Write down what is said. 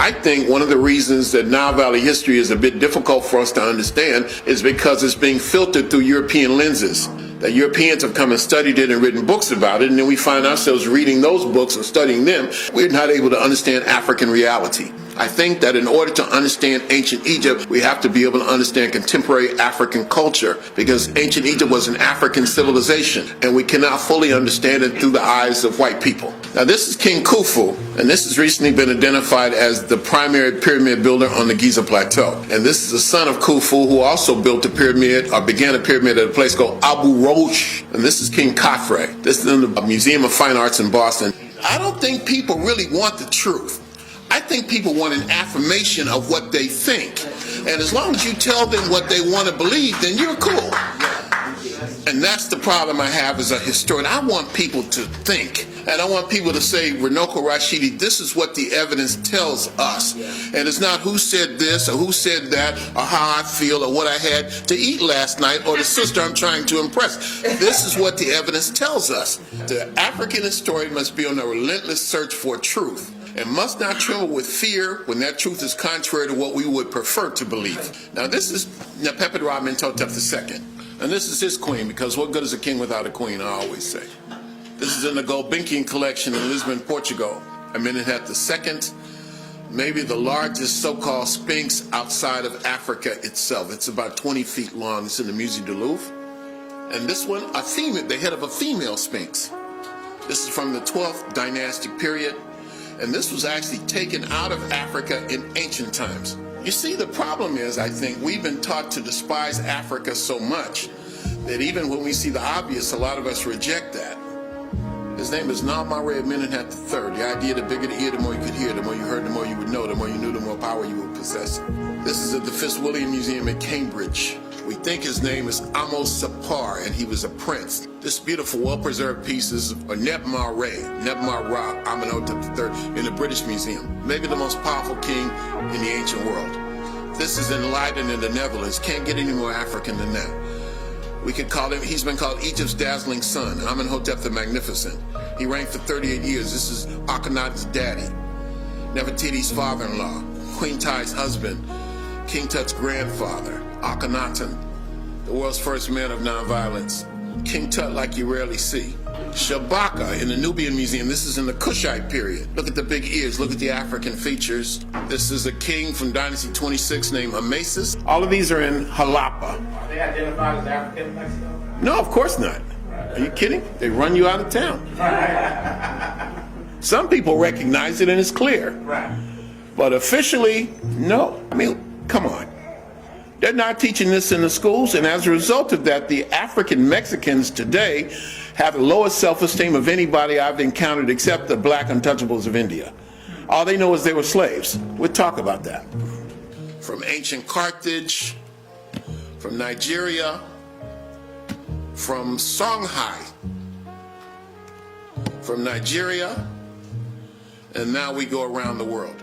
I think one of the reasons that Nile Valley history is a bit difficult for us to understand is because it's being filtered through European lenses. That Europeans have come and studied it and written books about it, and then we find ourselves reading those books and studying them. We're not able to understand African reality. I think that in order to understand ancient Egypt, we have to be able to understand contemporary African culture, because ancient Egypt was an African civilization, and we cannot fully understand it through the eyes of white people. Now, this is King Khufu, and this has recently been identified as the primary pyramid builder on the Giza Plateau. And this is the son of Khufu, who also built a pyramid, or began a pyramid at a place called Abu Rosh. And this is King Khafre. This is in the Museum of Fine Arts in Boston. I don't think people really want the truth. I think people want an affirmation of what they think. And as long as you tell them what they want to believe, then you're cool. And that's the problem I have as a historian. I want people to think. And I want people to say, Runoko Rashidi, this is what the evidence tells us. And it's not who said this or who said that or how I feel or what I had to eat last night or the sister I'm trying to impress. This is what the evidence tells us. The African historian must be on a relentless search for truth, and must not tremble with fear when that truth is contrary to what we would prefer to believe. Now, this is Nepepet Amenhotep II, and this is his queen, because what good is a king without a queen, I always say. This is in the Gulbenkian collection in Lisbon, Portugal. Amenhotep II, maybe the largest so-called sphinx outside of Africa itself. It's about 20 feet long. It's in the Musée du Louvre. And this one, a female, the head of a female sphinx. This is from the 12th dynastic period. And this was actually taken out of Africa in ancient times. You see, the problem is, I think, we've been taught to despise Africa so much that even when we see the obvious, a lot of us reject that. His name is Nalmare Amenhotep III. The idea, the bigger the ear, the more you could hear, the more you heard, the more you would know, the more you knew, the more power you would possess. This is at the Fitzwilliam Museum in Cambridge. We think his name is Amos Sapar, and he was a prince. This beautiful, well-preserved piece is Nebmar Amenhotep III in the British Museum. Maybe the most powerful king in the ancient world. This is in Leiden in the Netherlands. Can't get any more African than that. We could call him, he's been called Egypt's dazzling son, Amenhotep the Magnificent. He reigned for 38 years. This is Akhenaten's daddy, Nefertiti's father-in-law, Queen Ti's husband, King Tut's grandfather, Akhenaten, the world's first man of nonviolence. King Tut like you rarely see. Shabaka in the Nubian Museum. This is in the Kushite period. Look at the big ears. Look at the African features. This is a king from Dynasty 26 named Amasis. All of these are in Jalapa. Are they identified as African in Mexico? No, of course not. Are you kidding? They run you out of town. Some people recognize it and it's clear. Right. But officially, no. I mean, come on. They're not teaching this in the schools, and as a result of that, the African Mexicans today have the lowest self-esteem of anybody I've encountered except the black untouchables of India. All they know is they were slaves. We'll talk about that. From ancient Carthage, from Nigeria, from Songhai, from Nigeria, and now we go around the world.